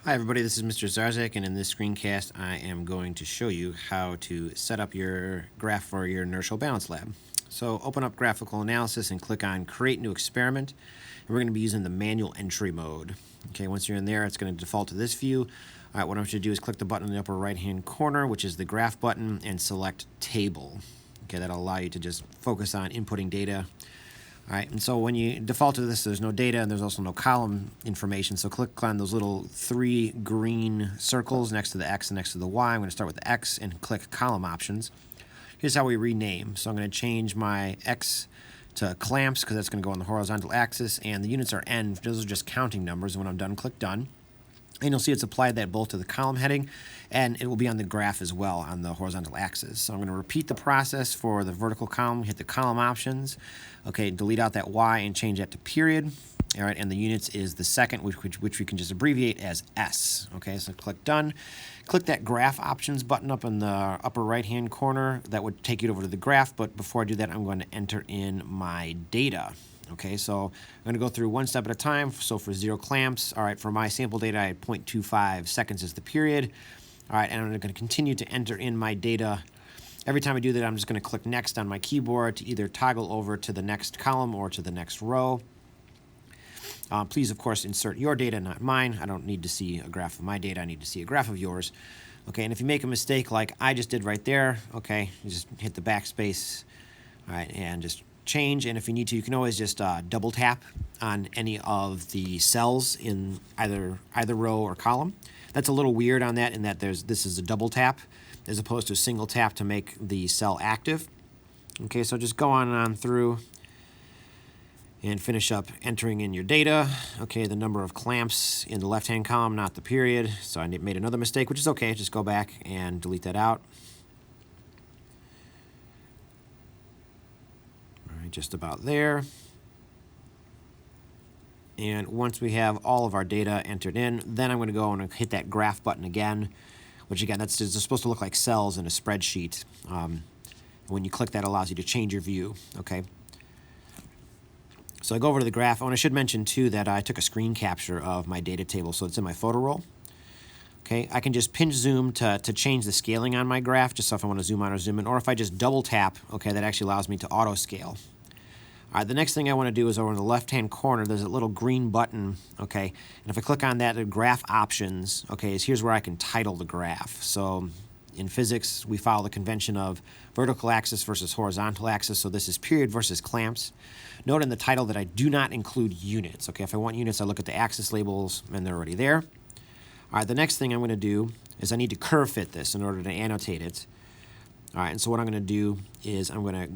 Hi everybody, this is Mr. Zarzak, and in this screencast I am going to show you how to set up your graph for your inertial balance lab. So open up graphical analysis and click on create new experiment, and we're going to be using the manual entry mode. Okay, once you're in there, it's going to default to this view. All right, what I want you to do is click the button in the upper right hand corner, which is the graph button, and select table. Okay, that'll allow you to just focus on inputting data. All right, and so when you default to this, there's no data and there's also no column information. So click on those little three green circles next to the X and next to the Y. I'm going to start with the X and click column options. Here's how we rename. So I'm going to change my X to clamps because that's going to go on the horizontal axis, and the units are N. Those are just counting numbers. And when I'm done, click done. And you'll see it's applied that both to the column heading, and it will be on the graph as well on the horizontal axis. So I'm going to repeat the process for the vertical column, hit the column options. Okay, delete out that Y and change that to period. All right, and the units is the second, which we can just abbreviate as S. Okay, so click done. Click that graph options button up in the upper right-hand corner. That would take you over to the graph, but before I do that, I'm going to enter in my data. Okay, so I'm going to go through one step at a time. So for 0 clamps, all right, for my sample data, I had 0.25 seconds as the period. All right, and I'm going to continue to enter in my data. Every time I do that, I'm just going to click next on my keyboard to either toggle over to the next column or to the next row. Please, of course, insert your data, not mine. I don't need to see a graph of my data. I need to see a graph of yours. Okay, and if you make a mistake like I just did right there, okay, you just hit the backspace, all right, and just change. And if you need to, you can always just double tap on any of the cells in either row or column. That's a little weird on that in that this is a double tap as opposed to a single tap to make the cell active. Okay, so just go on through and finish up entering in your data. Okay, the number of clamps in the left-hand column, not the period. So I made another mistake, which is okay. Just go back and delete that out. All right, just about there. And once we have all of our data entered in, then I'm going to go and hit that graph button again, which again, that's supposed to look like cells in a spreadsheet. When you click that, it allows you to change your view, okay? So I go over to the graph. Oh, and I should mention, too, that I took a screen capture of my data table, so it's in my photo roll. Okay, I can just pinch zoom to change the scaling on my graph, just so if I want to zoom out or zoom in, or if I just double tap, okay, that actually allows me to auto scale. All right, the next thing I want to do is over in the left-hand corner, there's a little green button, okay, and if I click on that, the graph options, okay, here's where I can title the graph. So in physics, we follow the convention of vertical axis versus horizontal axis, so this is period versus clamps. Note in the title that I do not include units, okay? If I want units, I look at the axis labels, and they're already there. All right, the next thing I'm going to do is I need to curve fit this in order to annotate it. All right, and so what I'm going to do is I'm going to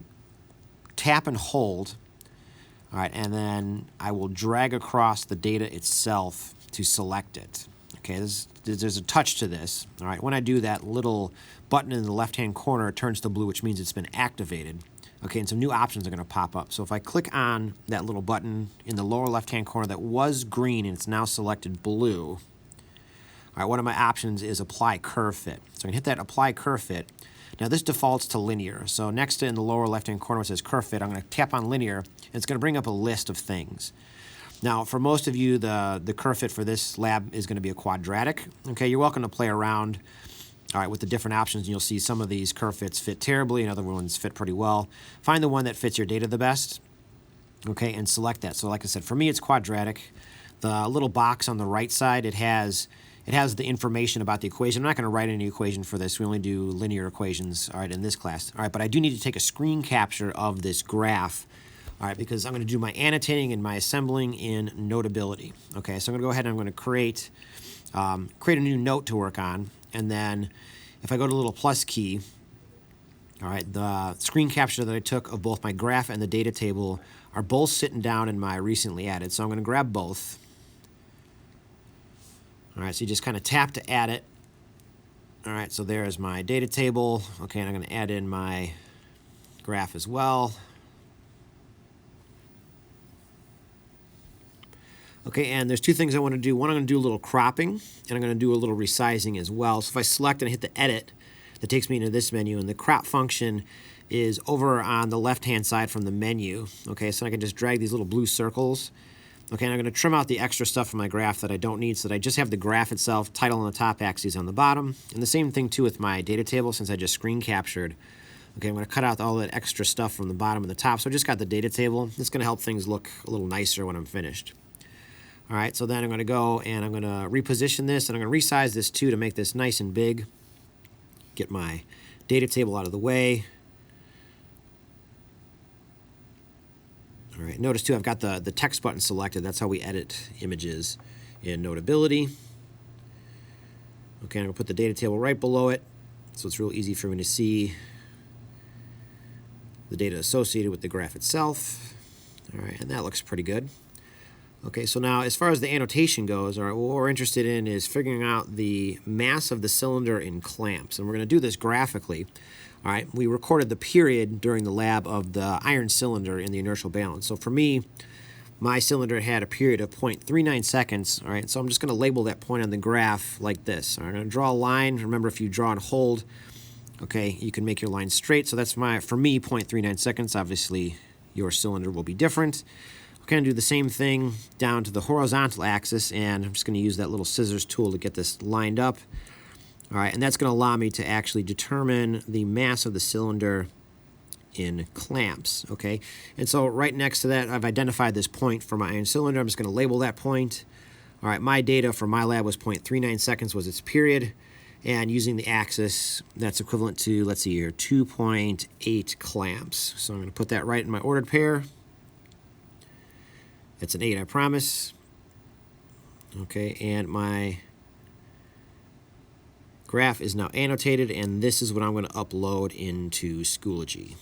tap and hold. All right, and then I will drag across the data itself to select it. Okay, there's a touch to this. All right, when I do that, little button in the left-hand corner turns to blue, which means it's been activated. Okay, and some new options are going to pop up. So if I click on that little button in the lower left-hand corner that was green and it's now selected blue, all right, one of my options is apply curve fit. So I can hit that apply curve fit. Now this defaults to linear. So next to in the lower left-hand corner it says curve fit, I'm going to tap on linear, and it's going to bring up a list of things. Now, for most of you, the curve fit for this lab is going to be a quadratic. Okay, you're welcome to play around, all right, with the different options, and you'll see some of these curve fits fit terribly, and other ones fit pretty well. Find the one that fits your data the best, okay, and select that. So like I said, for me, it's quadratic. The little box on the right side, it has the information about the equation. I'm not going to write any equation for this. We only do linear equations, all right, in this class. All right, but I do need to take a screen capture of this graph, all right, because I'm going to do my annotating and my assembling in Notability. Okay, so I'm going to go ahead and I'm going to create a new note to work on, and then if I go to the little plus key, all right, the screen capture that I took of both my graph and the data table are both sitting down in my recently added. So I'm going to grab both. All right, so you just kind of tap to add it. All right, so there's my data table. Okay, and I'm going to add in my graph as well. Okay, and there's two things I want to do. One, I'm going to do a little cropping, and I'm going to do a little resizing as well. So if I select and hit the edit, that takes me into this menu, and the crop function is over on the left-hand side from the menu. Okay, so I can just drag these little blue circles Okay, and I'm going to trim out the extra stuff from my graph that I don't need so that I just have the graph itself, title on the top, axes on the bottom. And the same thing too with my data table since I just screen captured. Okay, I'm going to cut out all that extra stuff from the bottom and the top. So I just got the data table. It's going to help things look a little nicer when I'm finished. All right, so then I'm going to go and I'm going to reposition this, and I'm going to resize this too to make this nice and big. Get my data table out of the way. All right, notice too I've got the text button selected. That's how we edit images in Notability. Okay, I'm going to put the data table right below it, so it's real easy for me to see the data associated with the graph itself. All right, and that looks pretty good. Okay, so now as far as the annotation goes, all right, what we're interested in is figuring out the mass of the cylinder in clamps, and we're going to do this graphically. All right, we recorded the period during the lab of the iron cylinder in the inertial balance. So for me, my cylinder had a period of 0.39 seconds. All right, so I'm just going to label that point on the graph like this. All right, I'm going to draw a line. Remember, if you draw and hold, okay, you can make your line straight. So that's for me, 0.39 seconds. Obviously, your cylinder will be different. I'm going to do the same thing down to the horizontal axis, and I'm just going to use that little scissors tool to get this lined up. All right, and that's going to allow me to actually determine the mass of the cylinder in clamps, okay? And so right next to that, I've identified this point for my iron cylinder. I'm just going to label that point. All right, my data for my lab was 0.39 seconds was its period, and using the axis, that's equivalent to, let's see here, 2.8 clamps. So I'm going to put that right in my ordered pair. It's an 8, I promise. Okay, and my graph is now annotated, and this is what I'm going to upload into Schoology.